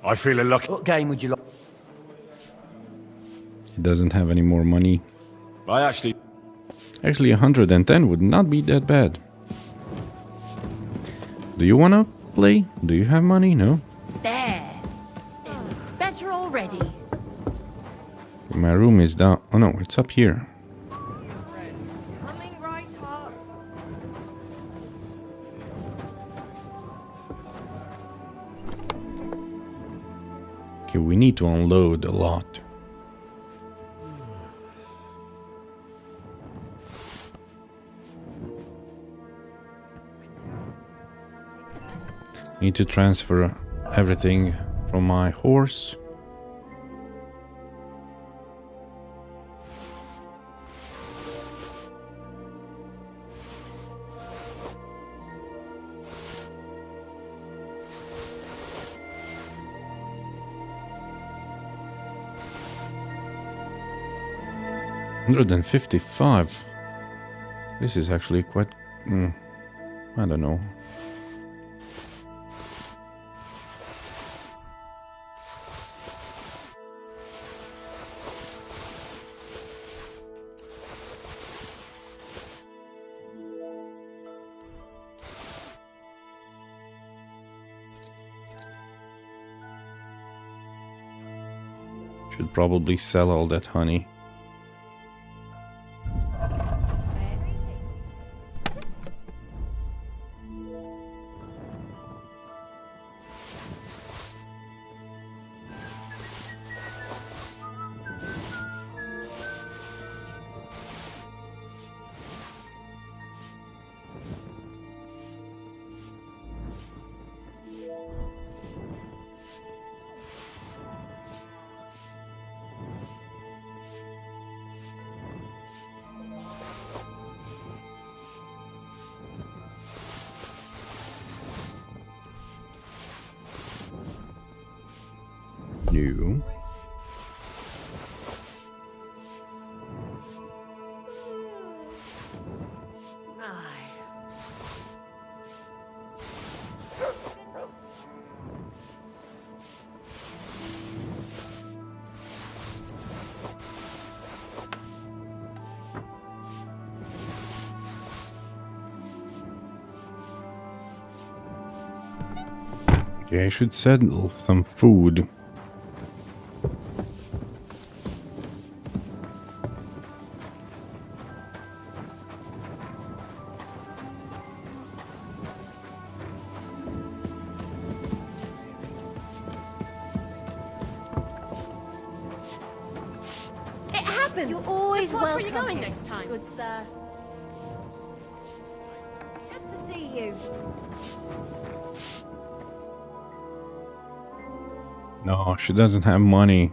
I feel lucky. What game would you like? He doesn't have any more money. I actually... Actually, 110 would not be that bad. Do you wanna play? Do you have money? No? There. It looks better already. My room is down. Oh no, it's up here. Coming right up. Okay, we need to unload a lot. Need to transfer everything from my horse. $155. This is actually quite... I don't know. Should probably sell all that honey. You. Okay, I should settle some food. You're always Just watch where welcome. you're going next time. Good sir. Good to see you. No, she doesn't have money.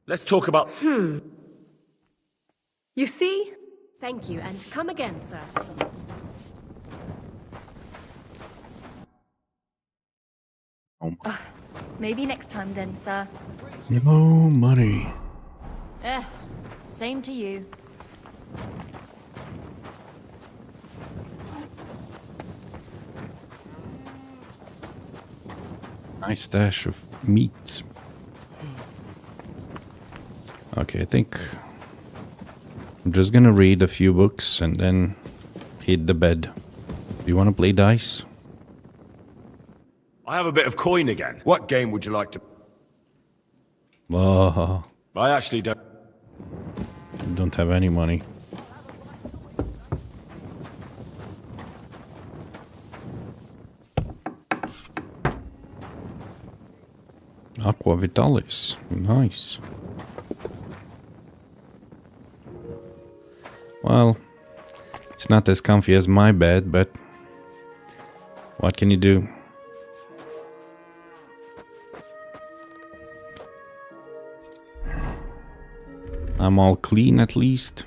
Let's talk about... You see? Thank you, and come again, sir. Maybe next time then, sir. No money. Same to you. Nice stash of meat. Okay, I think I'm just gonna read a few books and then hit the bed. Do you want to play dice? I have a bit of coin again. What game would you like to... I actually Don't have any money. Aqua Vitalis. Nice. Well, it's not as comfy as my bed, but what can you do? I'm all clean at least.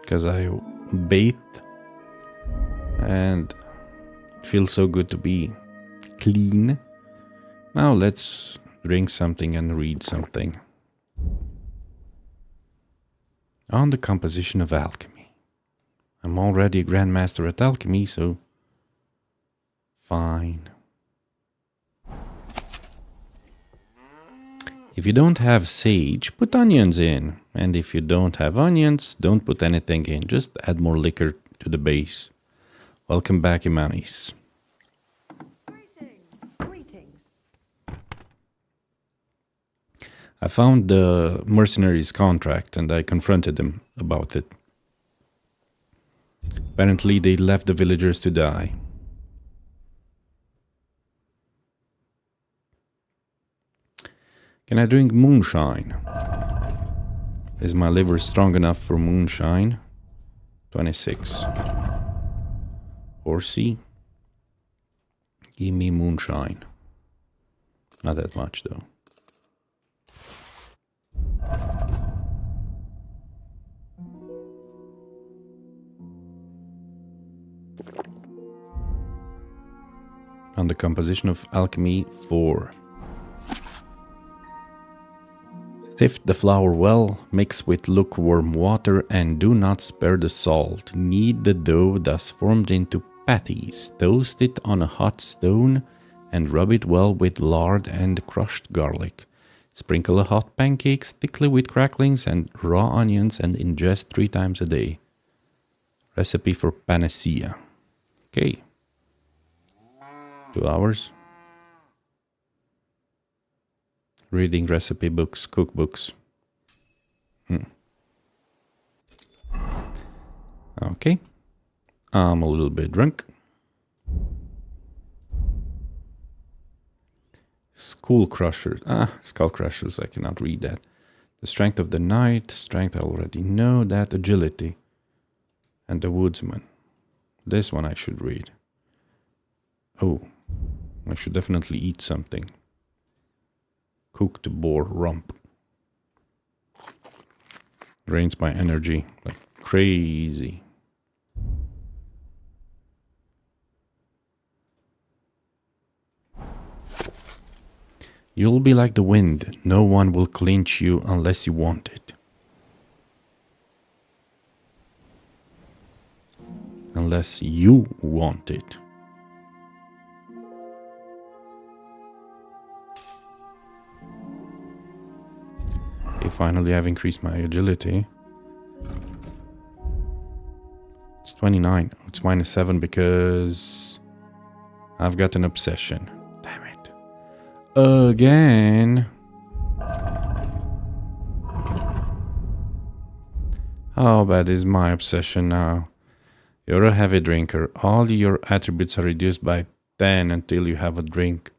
Because I bathed. And it feels so good to be clean. Now let's drink something and read something. On the composition of alchemy. I'm already a grandmaster at alchemy, so fine. If you don't have sage, put onions in. And if you don't have onions, don't put anything in. Just add more liquor to the base. Welcome back, Imanis. Greetings. I found the mercenaries' contract and I confronted them about it. Apparently they left the villagers to die. Can I drink moonshine? Is my liver strong enough for moonshine? 26. Horsey. Give me moonshine. Not that much though. On the composition of alchemy 4. Sift the flour well, mix with lukewarm water, and do not spare the salt. Knead the dough thus formed into patties. Toast it on a hot stone and rub it well with lard and crushed garlic. Sprinkle a hot pancakes thickly with cracklings and raw onions and ingest 3 times a day. Recipe for panacea. Okay. 2 hours. Reading recipe books, cookbooks. Okay. I'm a little bit drunk. Skull crushers. Skull crushers. I cannot read that. The strength of the knight. Strength, I already know that. Agility. And the woodsman. This one I should read. Oh. I should definitely eat something. Cooked boar rump. Drains my energy like crazy. You'll be like the wind. No one will clinch you unless you want it. Unless you want it. Finally, I've increased my agility. It's 29. It's -7 because I've got an obsession. Damn it. Again. How bad is my obsession now? You're a heavy drinker. All your attributes are reduced by 10 until you have a drink.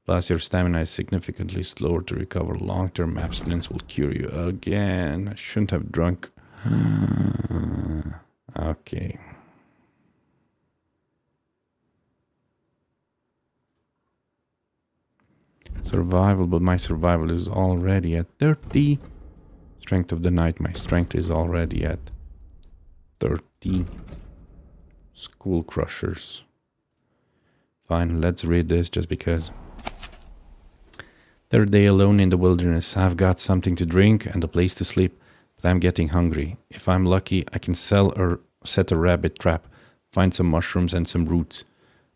Plus, your stamina is significantly slower to recover. Long-term abstinence will cure you. Again, I shouldn't have drunk. Okay. Survival, but my survival is already at 30. Strength of the night, my strength is already at 30. Skull crushers. Fine, let's read this just because. 3rd day alone in the wilderness. I've got something to drink and a place to sleep, but I'm getting hungry. If I'm lucky, I can sell or set a rabbit trap, find some mushrooms and some roots.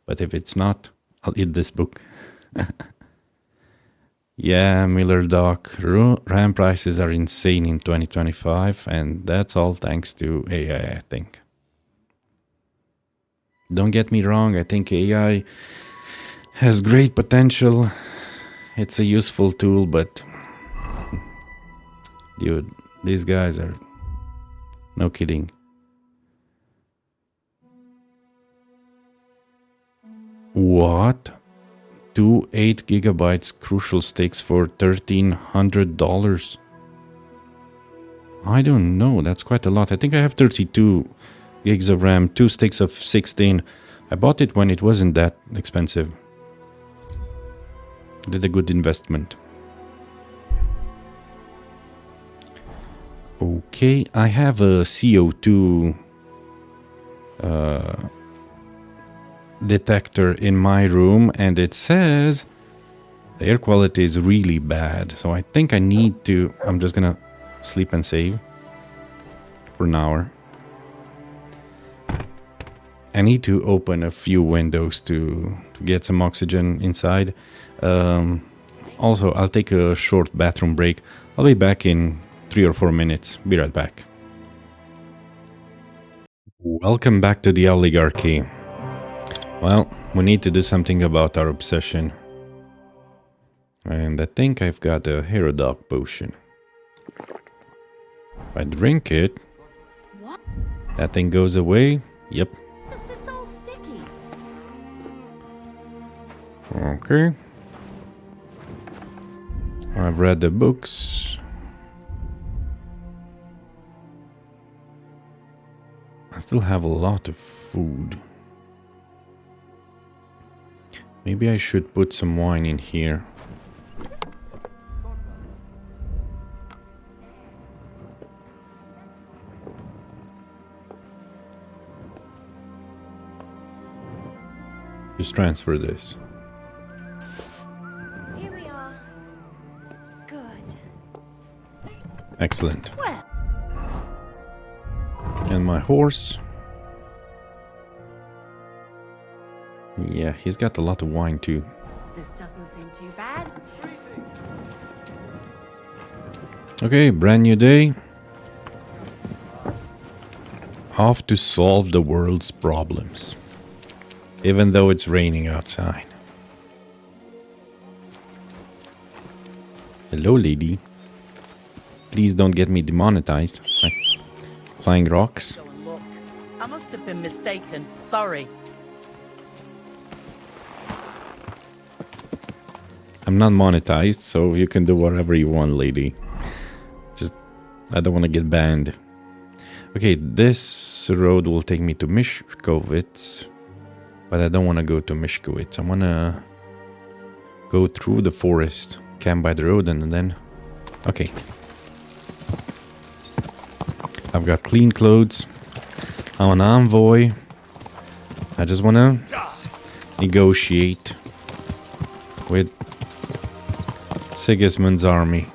But if it's not, I'll eat this book. Yeah, Miller Doc. RAM prices are insane in 2025, and that's all thanks to AI, I think. Don't get me wrong, I think AI has great potential. It's a useful tool, but dude, these guys are no kidding. What? Two 8 gigabytes crucial sticks for $1,300. I don't know, that's quite a lot. I think I have 32 gigs of RAM, 2 sticks of 16. I bought it when it wasn't that expensive. Did a good investment. Okay, I have a CO2 detector in my room, and it says the air quality is really bad. So I think I need to... I'm just gonna sleep and save for an hour. I need to open a few windows to get some oxygen inside. Also, I'll take a short bathroom break. I'll be back in 3 or 4 minutes. Be right back. Welcome back to the Owlygarchy. Well, we need to do something about our obsession. And I think I've got a hero dog potion. If I drink it, What? that thing goes away. Yep. Is this all sticky? Okay. I've read the books. I still have a lot of food. Maybe I should put some wine in here. Just transfer this. Here we are. Good. Excellent. Well, And my horse. Yeah, he's got a lot of wine too. This doesn't seem too bad. Okay, brand new day. Off to solve the world's problems. Even though it's raining outside. Hello, lady. Please don't get me demonetized. Flying rocks. Go and look. I must have been mistaken. Sorry. I'm not monetized, so you can do whatever you want, lady. Just, I don't want to get banned. Okay, this road will take me to Mishkovitz. But I don't want to go to Mishkovitz. I want to go through the forest, camp by the road, and then... Okay. I've got clean clothes. I'm an envoy. I just want to negotiate with Sigismund's army.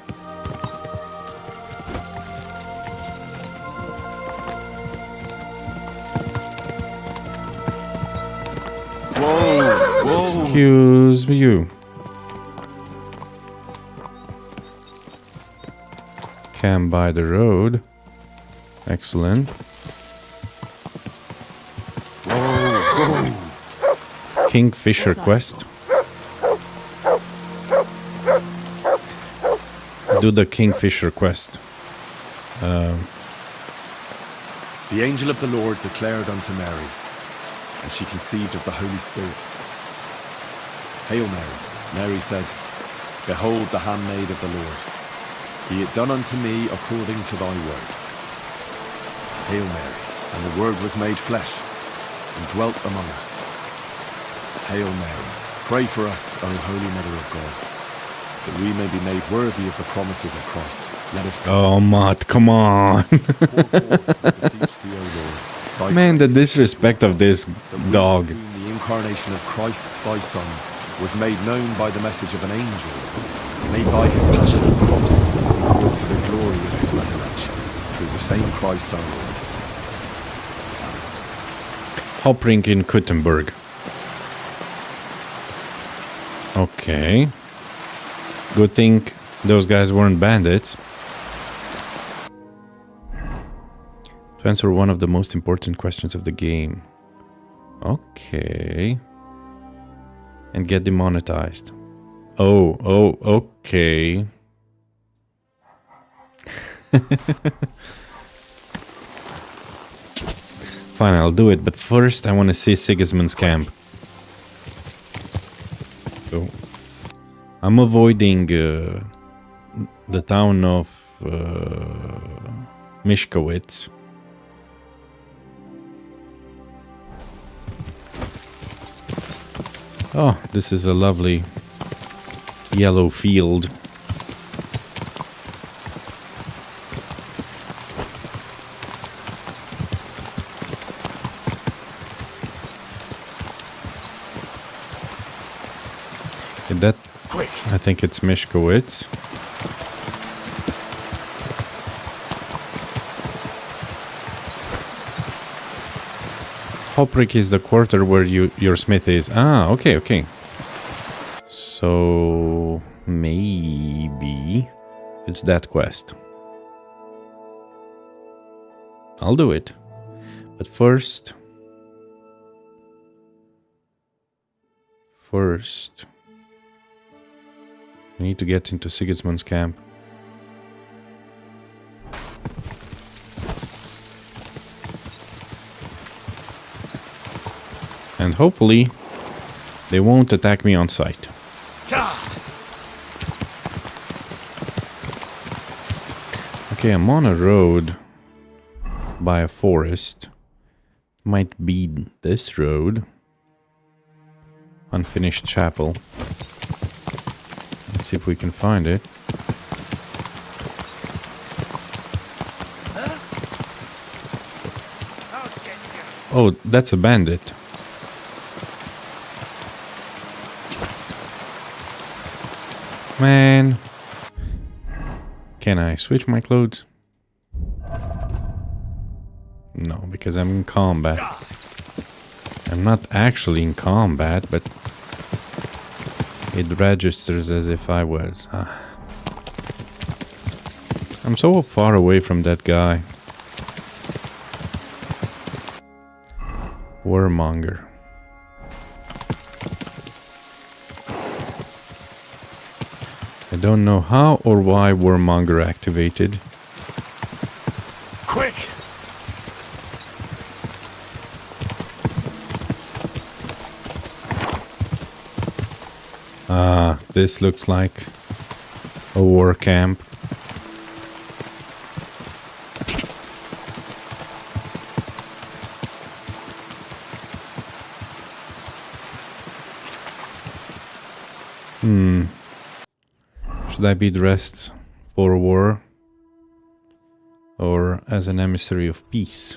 Excuse you. Camp by the road. Excellent. Kingfisher quest. Do the Kingfisher quest. The angel of the Lord declared unto Mary, and she conceived of the Holy Spirit. Hail Mary. Mary said, Behold the handmaid of the Lord. Be it done unto me according to thy word. Hail Mary. And the word was made flesh, and dwelt among us. Hail Mary. Pray for us, O Holy Mother of God, that we may be made worthy of the promises of Christ. Let us pray. Oh, Matt, come on. Beseech thee, O Lord, Man, the disrespect of this dog. The incarnation of Christ, thy Son, was made known by the message of an angel, made by his passion and cross, brought to the glory of his resurrection, through the same Christ our Lord. Hopring in Kuttenberg. Okay. Good thing those guys weren't bandits. To answer one of the most important questions of the game. Okay. And get demonetized. Oh, okay. Fine, I'll do it, but first I want to see Sigismund's camp. So I'm avoiding the town of Mishkowitz. Oh, this is a lovely yellow field. That, I think it's Mishkowitz. Hoprik is the quarter where your smith is. Ah, okay, okay. So maybe it's that quest. I'll do it. But first, I need to get into Sigismund's camp. And hopefully, they won't attack me on sight. Okay, I'm on a road by a forest. Might be this road. Unfinished chapel. Let's see if we can find it. Oh, that's a bandit. Man. Can I switch my clothes? No, because I'm in combat. I'm not actually in combat, but it registers as if I was. I'm so far away from that guy. Warmonger. I don't know how or why Warmonger activated. Quick! Ah, this looks like a war camp. Should I be dressed for war or as an emissary of peace?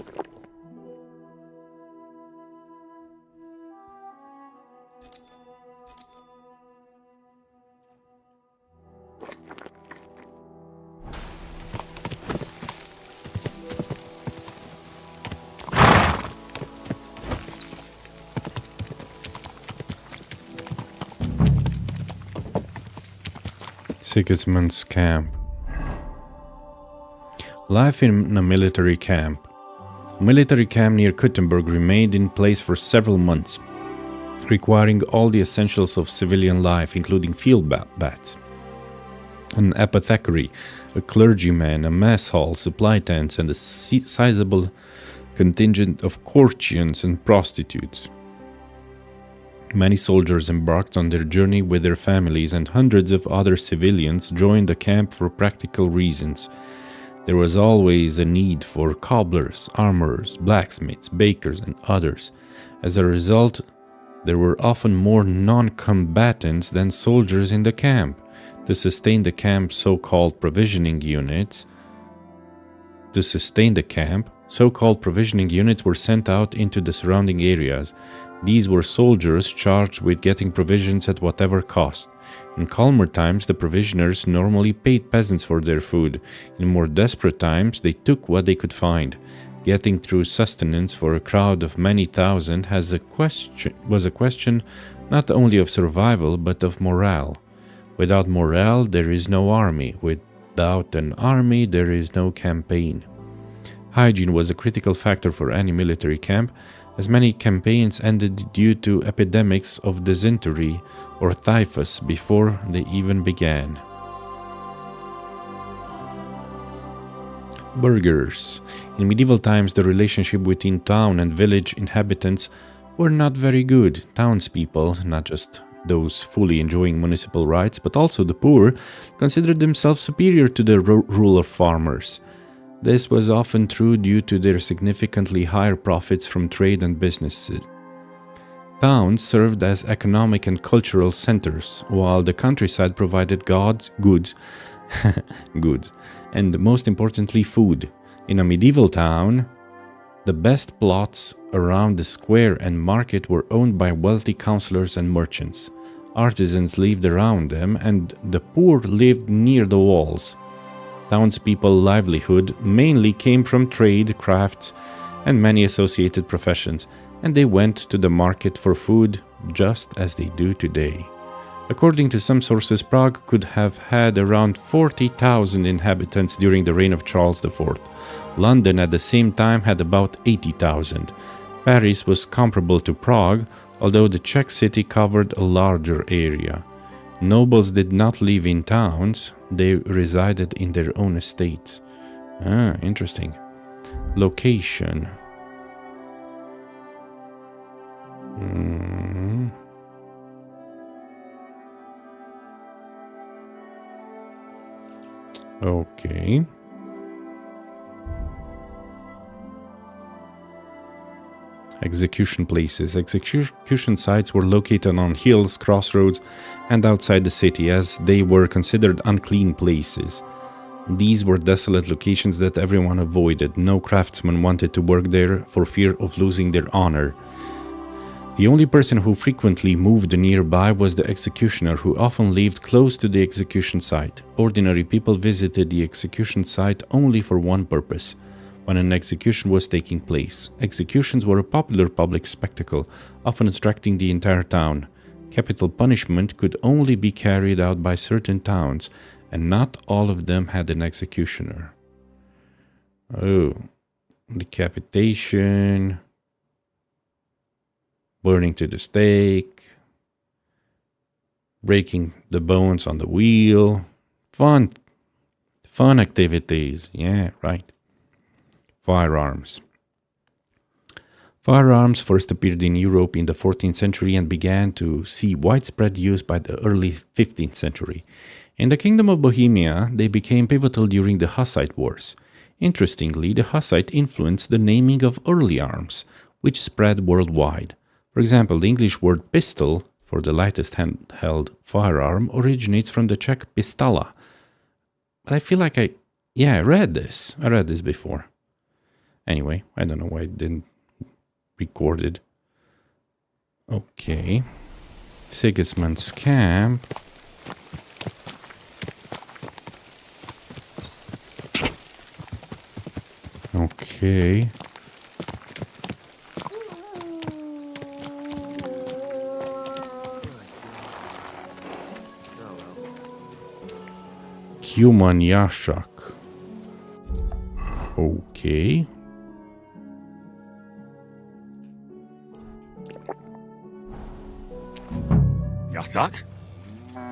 Sigismund's camp. Life in a military camp. A military camp near Kuttenberg remained in place for several months, requiring all the essentials of civilian life, including field baths, an apothecary, a clergyman, a mess hall, supply tents, and a sizable contingent of courtiers and prostitutes. Many soldiers embarked on their journey with their families, and hundreds of other civilians joined the camp for practical reasons. There was always a need for cobblers, armorers, blacksmiths, bakers, and others. As a result, there were often more non-combatants than soldiers in the camp. To sustain the camp's so-called provisioning units, were sent out into the surrounding areas. These were soldiers charged with getting provisions at whatever cost. In calmer times, the provisioners normally paid peasants for their food. In more desperate times, they took what they could find. Getting through sustenance for a crowd of many thousand was a question not only of survival, but of morale. Without morale, there is no army. Without an army, there is no campaign. Hygiene was a critical factor for any military camp, as many campaigns ended due to epidemics of dysentery or typhus before they even began. Burghers. In medieval times, the relationship between town and village inhabitants were not very good. Townspeople, not just those fully enjoying municipal rights, but also the poor, considered themselves superior to the rural farmers. This was often true due to their significantly higher profits from trade and businesses. Towns served as economic and cultural centers, while the countryside provided goods, and most importantly, food. In a medieval town, the best plots around the square and market were owned by wealthy councillors and merchants. Artisans lived around them, and the poor lived near the walls. Townspeople's livelihood mainly came from trade, crafts, and many associated professions, and they went to the market for food just as they do today. According to some sources, Prague could have had around 40,000 inhabitants during the reign of Charles IV. London at the same time had about 80,000. Paris was comparable to Prague, although the Czech city covered a larger area. Nobles did not live in towns, they resided in their own estates. Ah, interesting. Location. Okay. Execution places. Execution sites were located on hills, crossroads, and outside the city, as they were considered unclean places. These were desolate locations that everyone avoided. No craftsman wanted to work there for fear of losing their honor. The only person who frequently moved nearby was the executioner, who often lived close to the execution site. Ordinary people visited the execution site only for one purpose: when an execution was taking place. Executions were a popular public spectacle, often attracting the entire town. Capital punishment could only be carried out by certain towns, and not all of them had an executioner. Oh, decapitation, burning to the stake, breaking the bones on the wheel. Fun activities. Yeah, right. Firearms. Firearms first appeared in Europe in the 14th century and began to see widespread use by the early 15th century. In the Kingdom of Bohemia, they became pivotal during the Hussite Wars. Interestingly, the Hussite influenced the naming of early arms, which spread worldwide. For example, the English word pistol for the lightest handheld firearm originates from the Czech pistola. But I feel like I read this. I read this before. Anyway, I don't know why it didn't record it. Okay. Sigismund's camp. Okay. Human Yashak. Okay. Yasak?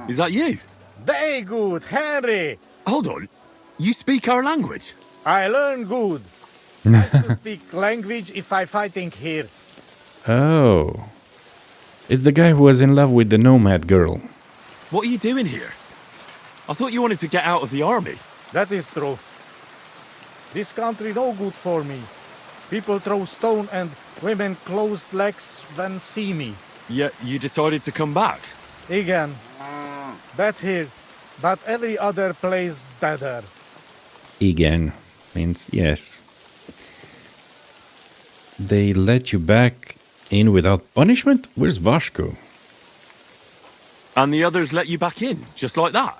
Is that you? Very good, Henry. Hold on. You speak our language? I learn good. Nice to speak language if I fighting here. Oh. It's the guy who was in love with the nomad girl. What are you doing here? I thought you wanted to get out of the army. That is truth. This country no good for me. People throw stone and women close legs when see me. Yet you decided to come back. Again. Bad here, but every other place better. Again means yes. They let you back in without punishment? Where's Vasco? And the others let you back in, just like that?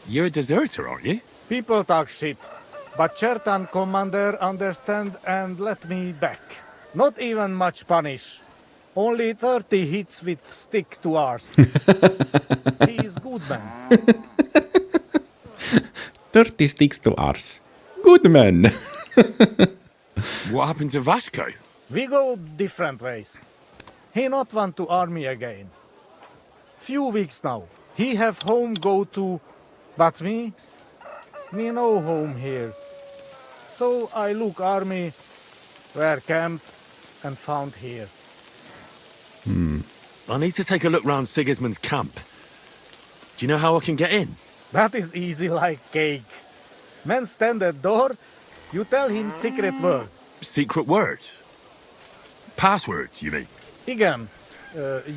You're a deserter, aren't you? People talk shit, but Chertan commander understand and let me back. Not even much punish. Only 30 hits with stick to ours. He is good man. 30 sticks to ours. Good man. What happened to Vasco? We go different ways. He not want to army again. Few weeks now. He have home go to, but me no home here. So I look army, where camp, and found here. I need to take a look round Sigismund's camp. Do you know how I can get in? That is easy like cake. Men stand at door, you tell him secret word. Secret word? Passwords, you mean? Igen,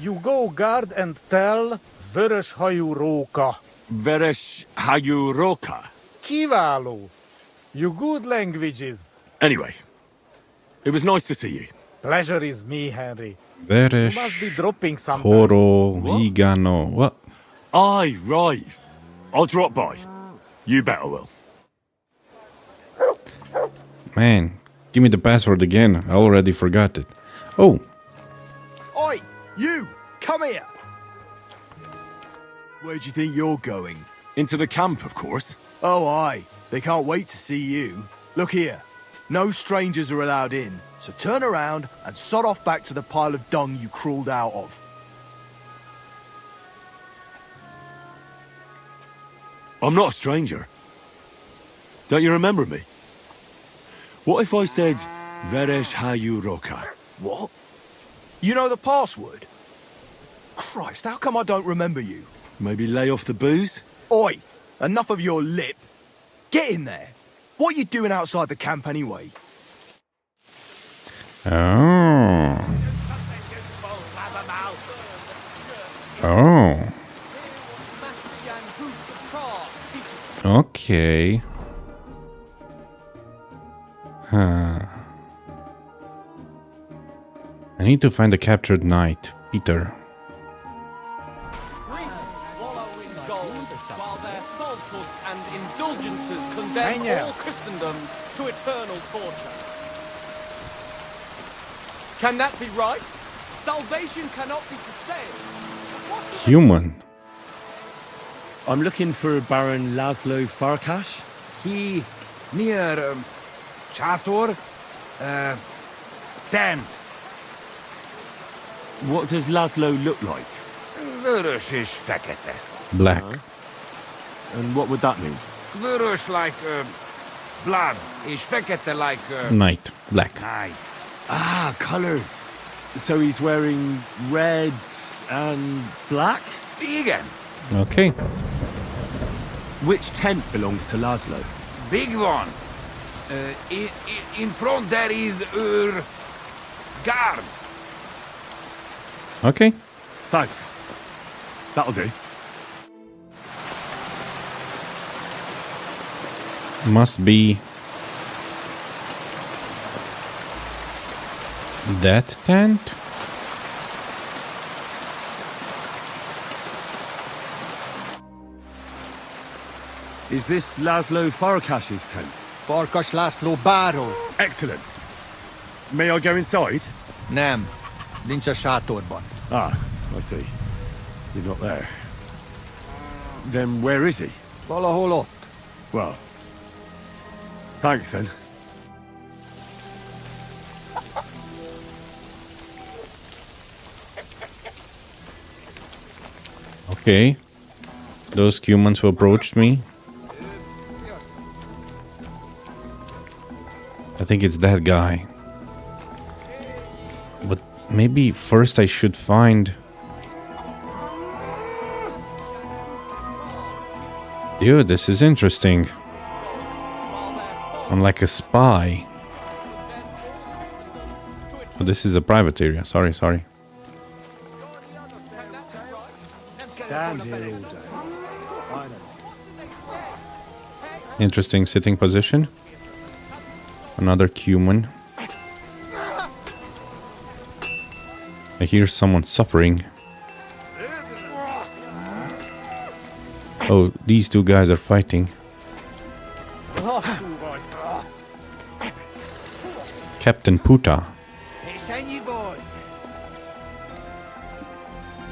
you go guard and tell vörös hajú róka. Veresh Hayuroka. Kiváló. You good languages. Anyway, it was nice to see you. Pleasure is me, Henry. You Veres must be dropping something. Horo Higano. What? Aye, right. I'll drop by. You better will. Man, give me the password again. I already forgot it. Oh, Oi, you! Come here! Where do you think you're going? Into the camp, of course. Oh, aye. They can't wait to see you. Look here. No strangers are allowed in, so turn around and sod off back to the pile of dung you crawled out of. I'm not a stranger. Don't you remember me? What if I said Veresh Hayuroka? What? You know the password? Christ, how come I don't remember you? Maybe lay off the booze? Oi, enough of your lip. Get in there. What are you doing outside the camp anyway? oh, oh. Okay. Huh. I need to find the captured knight, Peter. Wallow in gold, while their falsehoods and indulgences condemn Anya. all Christendom to eternal torture. Can that be right? Salvation cannot be sustained. Human. I'm looking for Baron Laszlo Farkash. He near Chator tent. What does Laszlo look like? Vörös és fekete. Black. And what would that mean? Vörös like blood és fekete like Knight. Black. night. Ah, colours. So he's wearing red and black? Igen, Okay. Which tent belongs to Laszlo? big one. In front there is guard. Okay. Thanks. That'll do. Must be that tent? Is this Laszlo Farakash's tent? Farkas László báró. Excellent. May I go inside? Nem, nincs a sátorban. Ah, I see. You're not there. Then where is he? Valahol ott. Well, thanks then. Okay. Those humans who approached me. I think it's that guy. But maybe first I should find... Dude, this is interesting. I'm like a spy. Oh, this is a private area. Sorry. Stand here all day. Interesting sitting position. Another human. I hear someone suffering. Oh, these two guys are fighting. Captain Puta. It's any boy.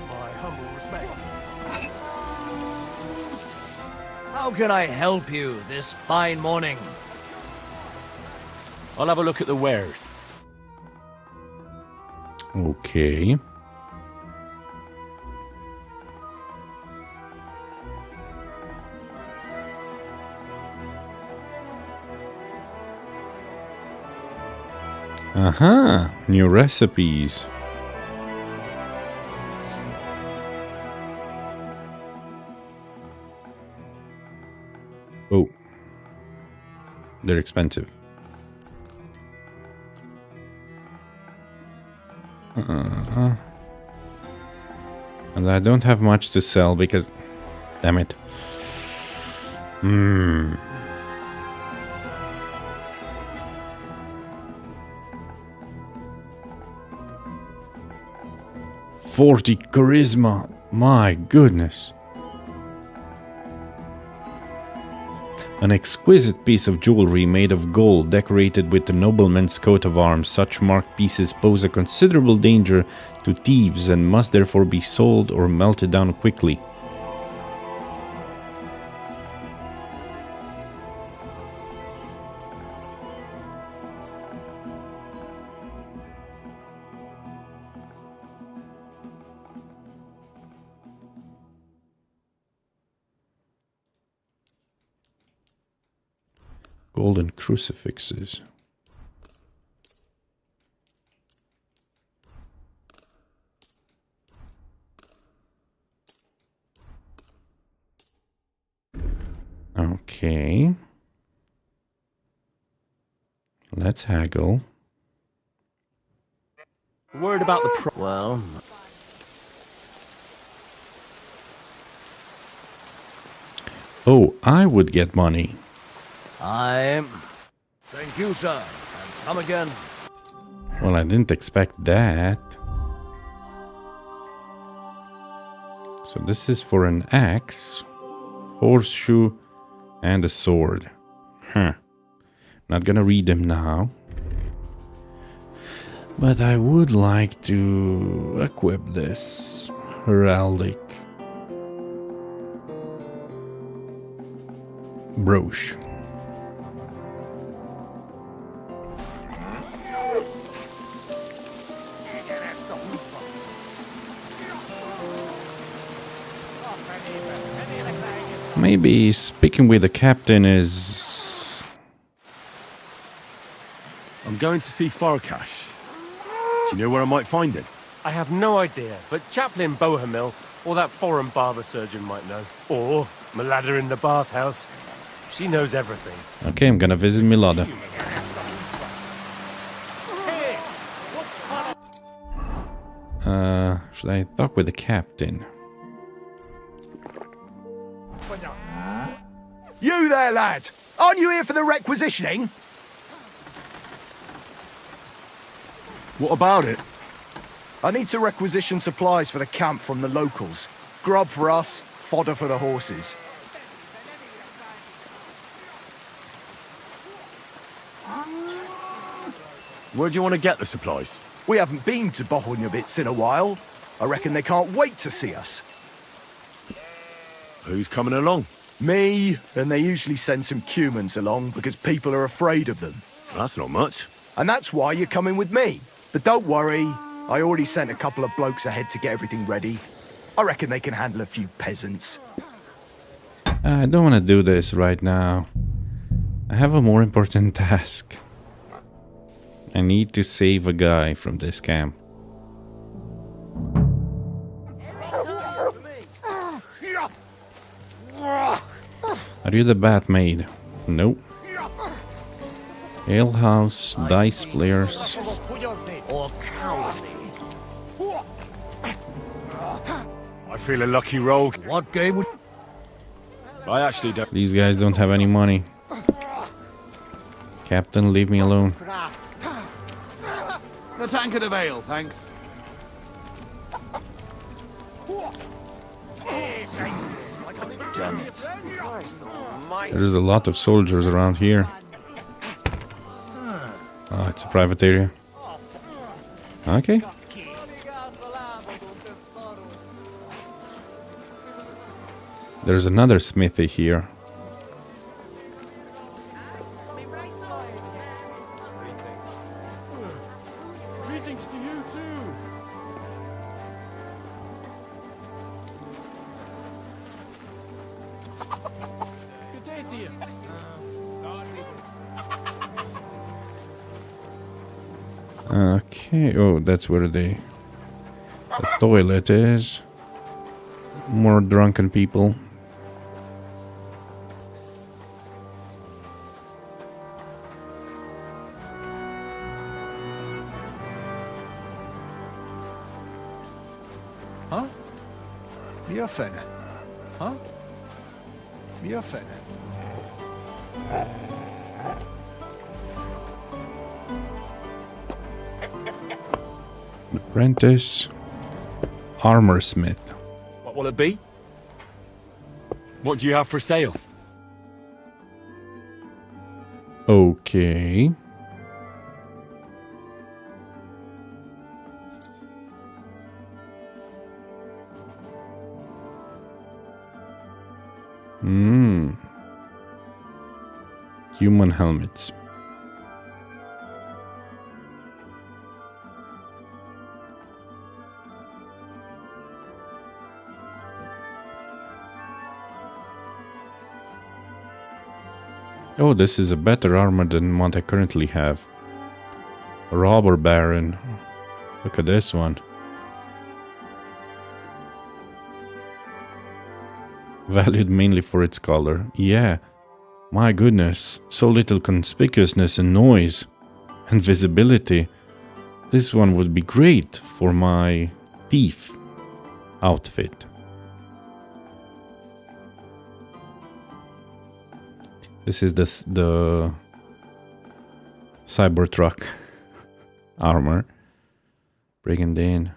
My humble respect. How can I help you this fine morning? I'll have a look at the wares. Okay. Aha, new recipes. Oh. They're expensive. And I don't have much to sell because... Damn it. Hmm. 40 charisma. My goodness. An exquisite piece of jewelry made of gold decorated with the nobleman's coat of arms. Such marked pieces pose a considerable danger to thieves and must therefore be sold or melted down quickly. Golden crucifixes. Okay. Let's haggle. Worried about the well. Oh, I would get money. Thank you, sir. And come again. Well, I didn't expect that. So this is for an axe, horseshoe, and a sword. Huh. Not gonna read them now. But I would like to equip this heraldic brooch. Maybe speaking with the captain is... I'm going to see Farkash. Do you know where I might find him? I have no idea, but Chaplain Bohemia or that foreign barber surgeon might know. Or Milada in the bathhouse. She knows everything. Okay, I'm gonna visit Milada. Should I talk with the captain? You there, lad! Aren't you here for the requisitioning? What about it? I need to requisition supplies for the camp from the locals. Grub for us, fodder for the horses. Where do you want to get the supplies? We haven't been to Bohemia in a while. I reckon they can't wait to see us. Who's coming along? Me, and they usually send some humans along because people are afraid of them. That's not much. And that's why you're coming with me. But don't worry, I already sent a couple of blokes ahead to get everything ready. I reckon they can handle a few peasants. I don't want to do this right now. I have a more important task. I need to save a guy from this camp. Are you the bath maid? Nope. Alehouse, dice players. Or cowardly. I feel a lucky rogue. What game would... I actually don't. These guys don't have any money. Captain, leave me alone. A tankard of ale, thanks. Damn it. There's a lot of soldiers around here. Oh, it's a private area. Okay. There's another smithy here. Greetings to you too. Good day to you. Okay. Oh, that's where the toilet is. More drunken people. Björfen. Huh? Björfen. Apprentice. Armor smith. What will it be? What do you have for sale? Okay. Human helmets. Oh, this is a better armor than what I currently have. Robber Baron. Look at this one. Valued mainly for its color. Yeah. My goodness. So little conspicuousness and noise. And visibility. This one would be great for my thief outfit. This is the Cybertruck armor. Brigandine.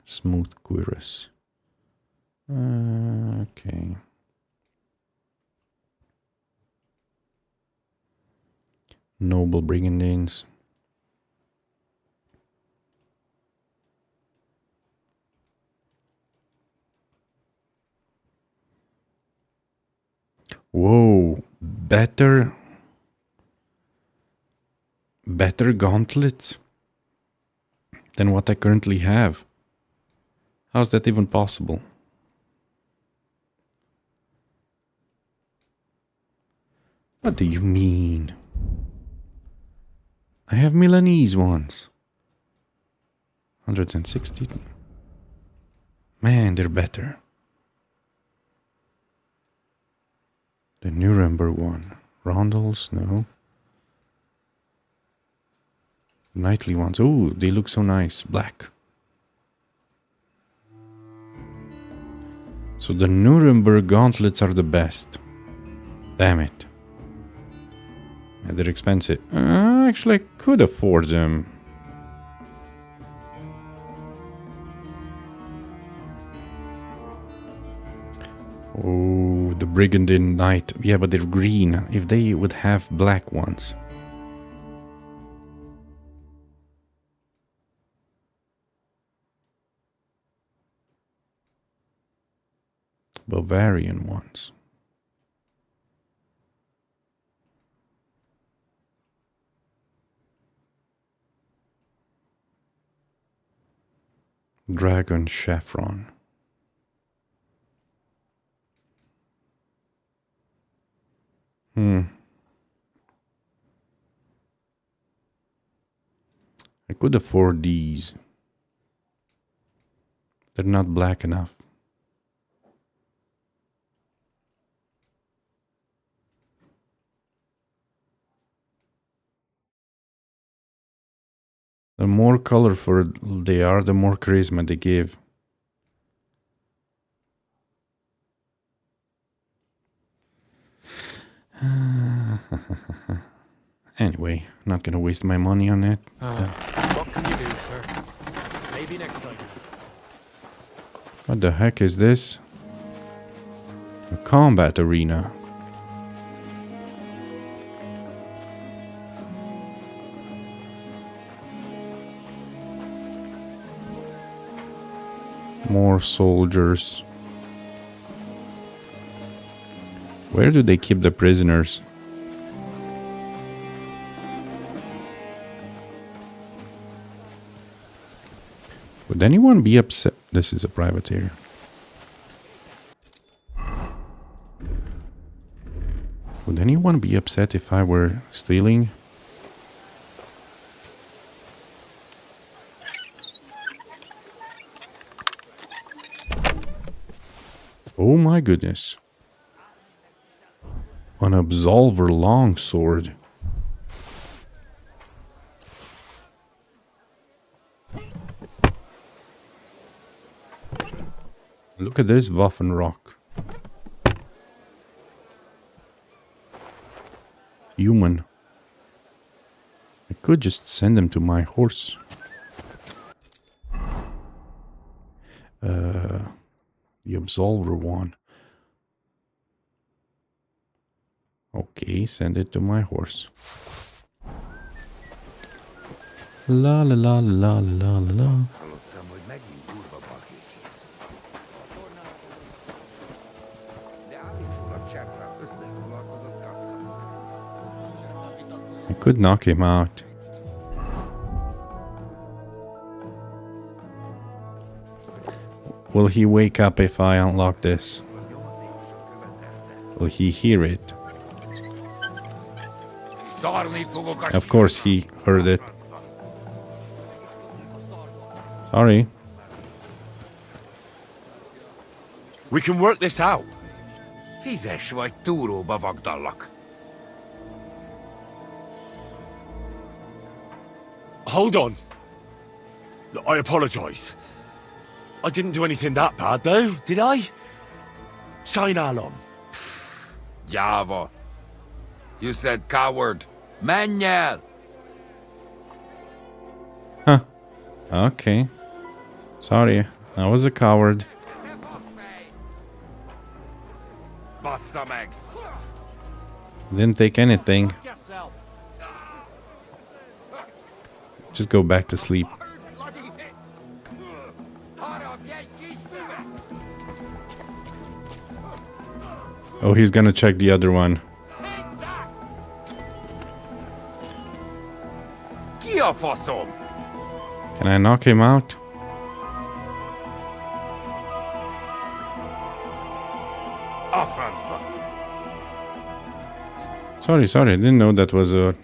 Smooth cuirass. Okay. Noble brigandines. Whoa, better gauntlets than what I currently have. How's that even possible? What do you mean? I have Milanese ones. 160. Man, they're better. The Nuremberg one. Rondels, no. Knightly ones. Oh, they look so nice. Black. So the Nuremberg gauntlets are the best. Damn it. Yeah, they're expensive. Actually, I could afford them. Oh, the Brigandine Knight. Yeah, but they're green. If they would have black ones. Bavarian ones. Dragon Chevron. I could afford these. They're not black enough. The more colorful they are, the more charisma they give. Anyway, not gonna waste my money on it. What can you do, sir? Maybe next time. What the heck is this? A combat arena. More soldiers. Where do they keep the prisoners? Would anyone be upset? This is a privateer. Would anyone be upset if I were stealing? Oh my goodness. An Absolver longsword. Look at this Waffenrock. Human. I could just send him to my horse. The Absolver one. Okay, send it to my horse. La la la la la la la. Hallottam, hogy megint durva bakét hisz. De állítólag Cseprák összeszólalkozott Kacka. I could knock him out. Will he wake up if I unlock this? Will he hear it? Szarni fogok a Of course he heard it. Sorry. We can work this out. Fizes vagy túróba vagdallak. Hold on. Look, I apologise. I didn't do anything that bad, though, did I? Shine Alon. Gyáva. You said coward. Menj el! Huh. Okay. Sorry, I was a coward. Bassza meg! Didn't take anything. Just go back to sleep. Oh, he's gonna check the other one. Ki a faszom? Can I knock him out? A francba. Sorry, I didn't know that was a...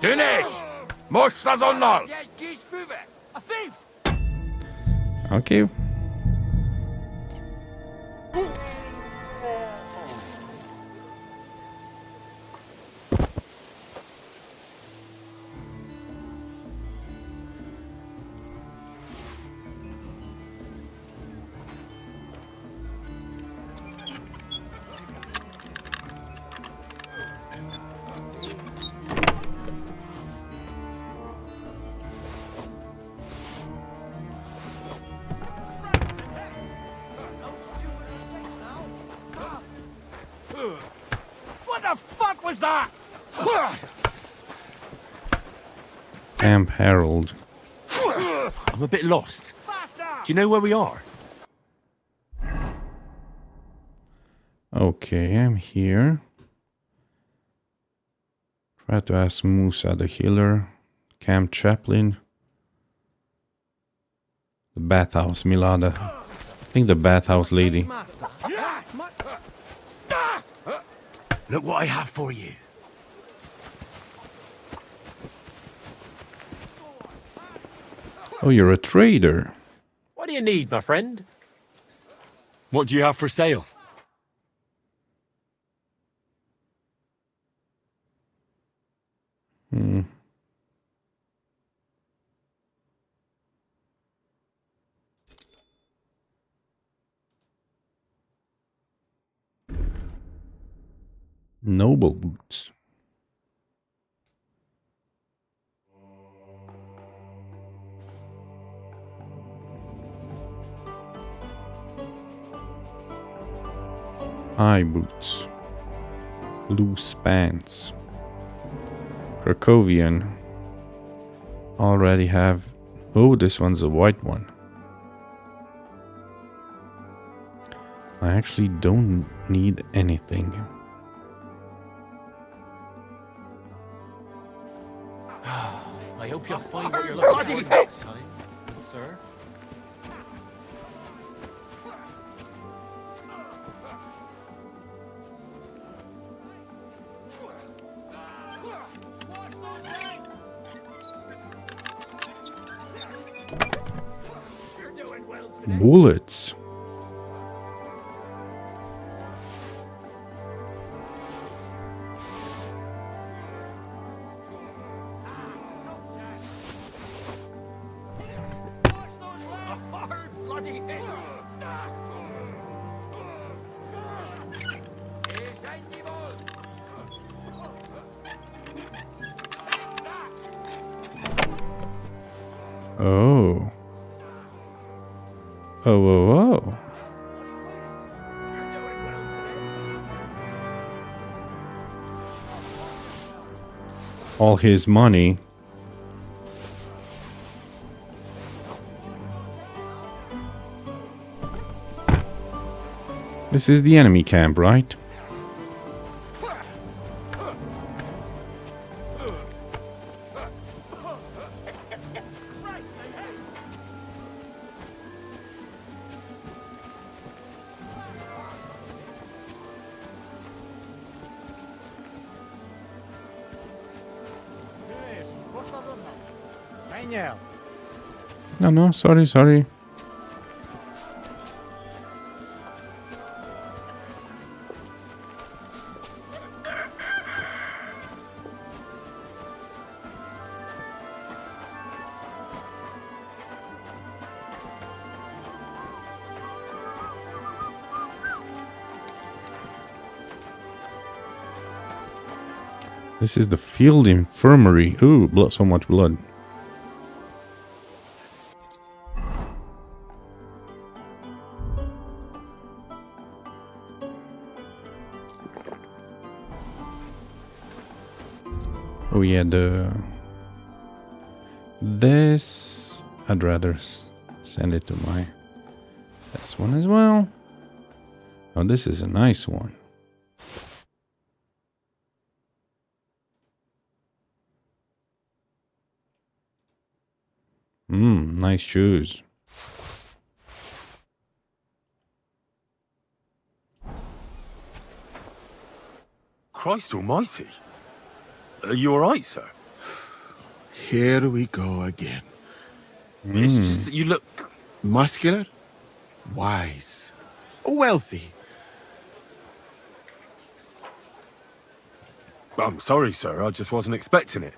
Tűnés! Most azonnal! Okay. What the fuck was that? Camp Harold. I'm a bit lost. Do you know where we are? Okay, I'm here. Try to ask Musa the healer. Camp Chaplain. The bathhouse, Milada. I think the bathhouse lady. Look what I have for you. Oh, you're a trader. What do you need, my friend? What do you have for sale? Noble boots. High boots. Loose pants. Krakowian. Already have... Oh, this one's a white one. I actually don't need anything. I hope you'll find what you're looking for next time, good sir. Bullets. Oh. Oh, oh, oh. All his money. This is the enemy camp, right? No, sorry. This is the field infirmary. Ooh, blood, so much blood. Oh yeah, this I'd rather send it to this one as well. Oh, this is a nice one. Nice shoes. Christ almighty. Are you alright, sir? Here we go again. It's just that you look... Muscular, wise, wealthy. I'm sorry, sir. I just wasn't expecting it.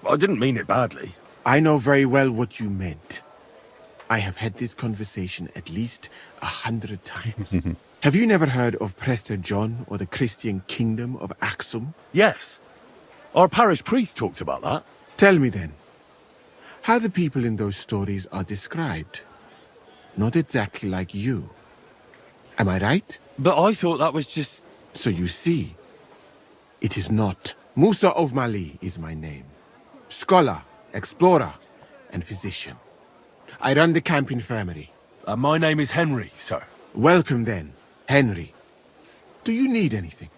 I didn't mean it badly. I know very well what you meant. I have had this conversation at least 100 times. Have you never heard of Prester John or the Christian kingdom of Axum? Yes. Our parish priest talked about that. Tell me then, how the people in those stories are described. Not exactly like you. Am I right? But I thought that was just... So you see, it is not. Musa of Mali is my name. Scholar, explorer, and physician. I run the camp infirmary. My name is Henry, sir. Welcome then, Henry. Do you need anything?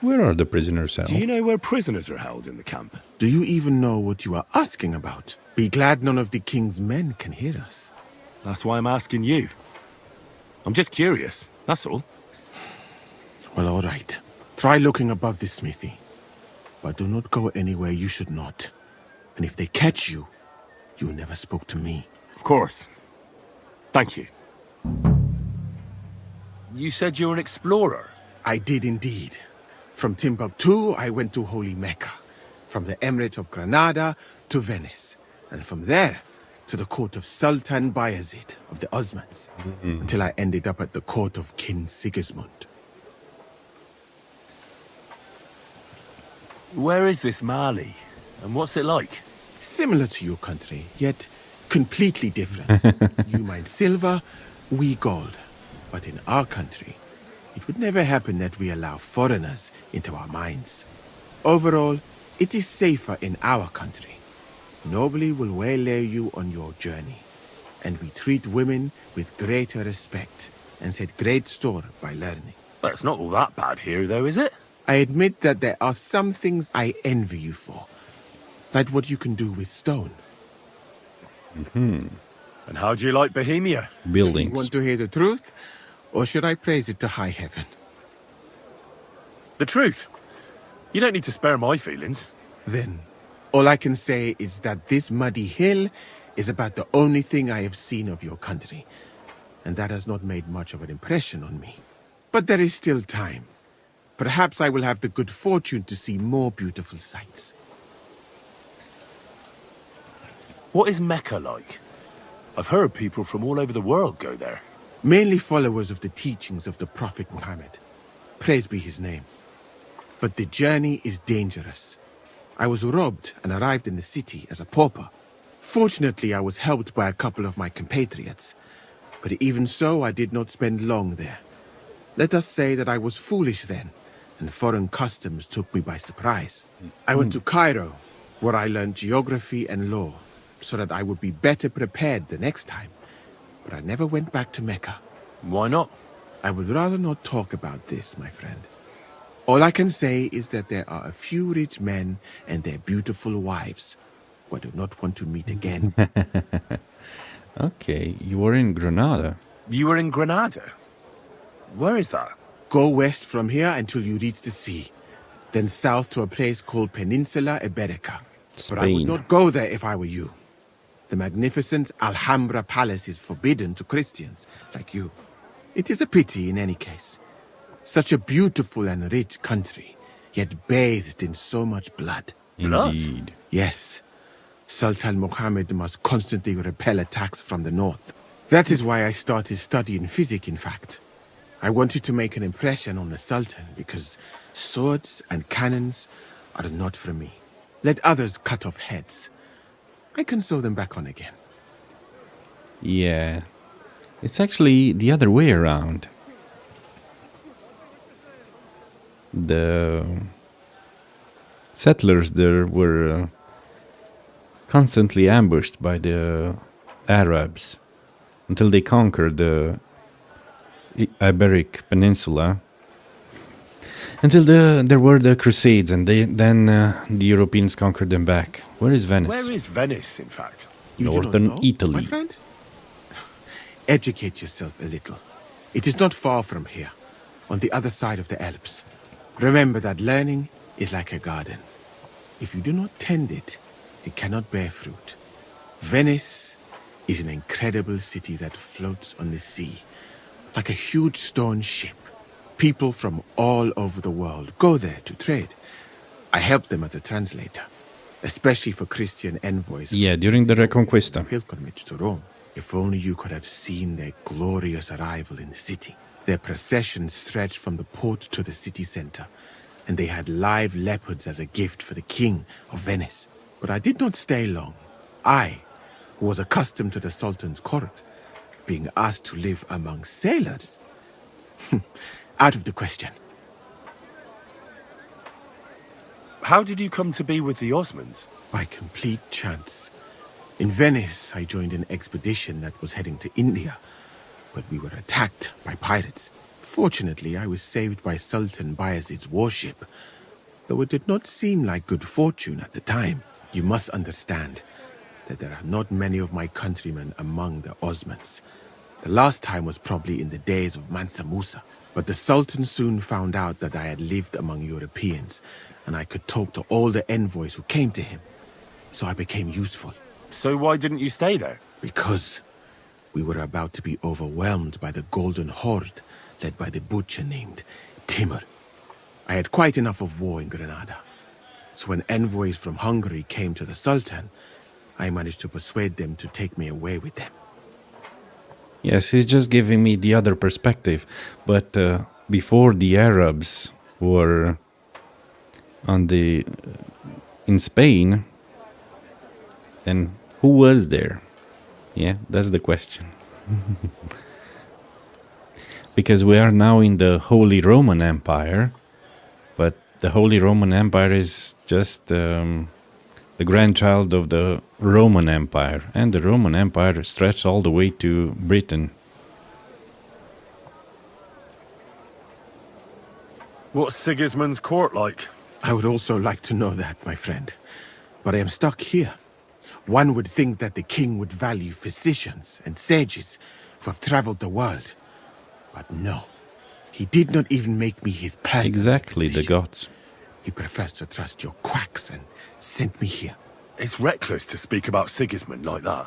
Where are the prisoners held? Do you know where prisoners are held in the camp? Do you even know what you are asking about? Be glad none of the king's men can hear us. That's why I'm asking you. I'm just curious, that's all. Well, all right. Try looking above the smithy. But do not go anywhere you should not. And if they catch you, you never spoke to me. Of course. Thank you. You said you're an explorer? I did indeed. From Timbuktu, I went to Holy Mecca. From the Emirate of Granada to Venice. And from there to the court of Sultan Bayezid of the Osmans. Until I ended up at the court of King Sigismund. Where is this Mali? And what's it like? Similar to your country, yet completely different. You mine silver, we gold. But in our country, it would never happen that we allow foreigners into our mines. Overall, it is safer in our country. Nobody will waylay you on your journey. And we treat women with greater respect and set great store by learning. But it's not all that bad here, though, is it? I admit that there are some things I envy you for. Like what you can do with stone. And how do you like Bohemia? Buildings. You want to hear the truth? Or should I praise it to high heaven? The truth. You don't need to spare my feelings. Then, all I can say is that this muddy hill is about the only thing I have seen of your country. And that has not made much of an impression on me. But there is still time. Perhaps I will have the good fortune to see more beautiful sights. What is Mecca like? I've heard people from all over the world go there. Mainly followers of the teachings of the Prophet Muhammad. Praise be his name. But the journey is dangerous. I was robbed and arrived in the city as a pauper. Fortunately, I was helped by a couple of my compatriots. But even so, I did not spend long there. Let us say that I was foolish then, and foreign customs took me by surprise. I went to Cairo, where I learned geography and law, so that I would be better prepared the next time. But I never went back to Mecca. Why not? I would rather not talk about this, my friend. All I can say is that there are a few rich men and their beautiful wives who I do not want to meet again. Okay, you were in Granada. You were in Granada? Where is that? Go west from here until you reach the sea. Then south to a place called Peninsula Iberica. But I would Spain. not go there if I were you. The magnificent Alhambra Palace is forbidden to Christians like you. It is a pity in any case. Such a beautiful and rich country, yet bathed in so much blood. Indeed. Yes. Sultan Muhammad must constantly repel attacks from the north. That is why I started studying physics, in fact. I wanted to make an impression on the Sultan because swords and cannons are not for me. Let others cut off heads. I can sew them back on again. Yeah. It's actually the other way around. The settlers there were constantly ambushed by the Arabs until they conquered the Iberic Peninsula. Until there were the Crusades, and then the Europeans conquered them back. Where is Venice? Where is Venice, in fact? You do not Northern know, Italy. my friend? Educate yourself a little. It is not far from here, on the other side of the Alps. Remember that learning is like a garden. If you do not tend it, it cannot bear fruit. Venice is an incredible city that floats on the sea, like a huge stone ship. People from all over the world go there to trade. I helped them as a translator, especially for Christian envoys. Yeah, during the Reconquista. Pilgrimage to Rome. If only you could have seen their glorious arrival in the city. Their procession stretched from the port to the city center, and they had live leopards as a gift for the king of Venice. But I did not stay long. I, who was accustomed to the Sultan's court, being asked to live among sailors? Out of the question. How did you come to be with the Osmans? By complete chance. In Venice, I joined an expedition that was heading to India, but we were attacked by pirates. Fortunately, I was saved by Sultan Bayezid's warship, though it did not seem like good fortune at the time. You must understand that there are not many of my countrymen among the Osmans. The last time was probably in the days of Mansa Musa. But the Sultan soon found out that I had lived among Europeans, and I could talk to all the envoys who came to him. So I became useful. So why didn't you stay there? Because we were about to be overwhelmed by the Golden Horde, led by the butcher named Timur. I had quite enough of war in Granada. So when envoys from Hungary came to the Sultan, I managed to persuade them to take me away with them. Yes, he's just giving me the other perspective. But before the Arabs were in Spain, then who was there? Yeah, that's the question. Because we are now in the Holy Roman Empire, but the Holy Roman Empire is just the grandchild of the Roman Empire, and the Roman Empire stretched all the way to Britain. What's Sigismund's court like? I would also like to know that, my friend. But I am stuck here. One would think that the king would value physicians and sages who have traveled the world. But no. He did not even make me his personal Exactly, physician. the gods. He prefers to trust your quacks and sent me here. It's reckless to speak about Sigismund like that.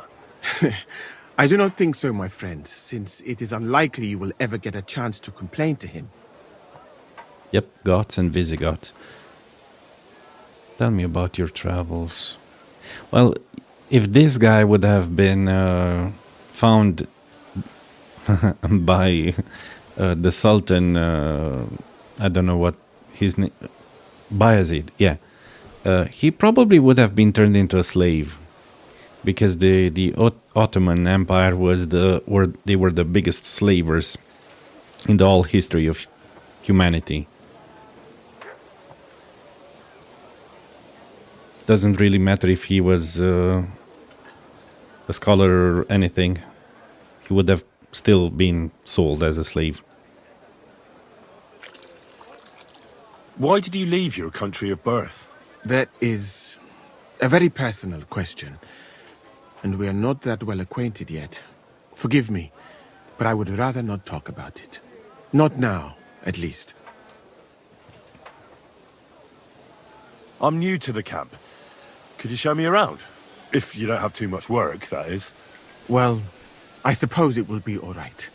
I do not think so, my friend, since it is unlikely you will ever get a chance to complain to him. Yep, Goths and Visigoths. Tell me about your travels. Well, if this guy would have been found by the Sultan, I don't know what his name, Bayezid, yeah, he probably would have been turned into a slave, because the Ottoman Empire was they were the biggest slavers in the whole history of humanity. Doesn't really matter if he was a scholar or anything. He would have still been sold as a slave. Why did you leave your country of birth? That is a very personal question, and we are not that well acquainted yet. Forgive me, but I would rather not talk about it. Not now, at least. I'm new to the camp. Could you show me around? If you don't have too much work, that is. Well, I suppose it will be all right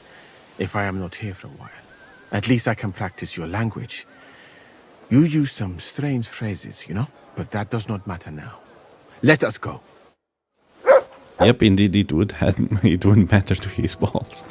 if I am not here for a while. At least I can practice your language. You use some strange phrases, you know? But that does not matter now. Let us go. Yep, indeed it would. It wouldn't matter to his balls.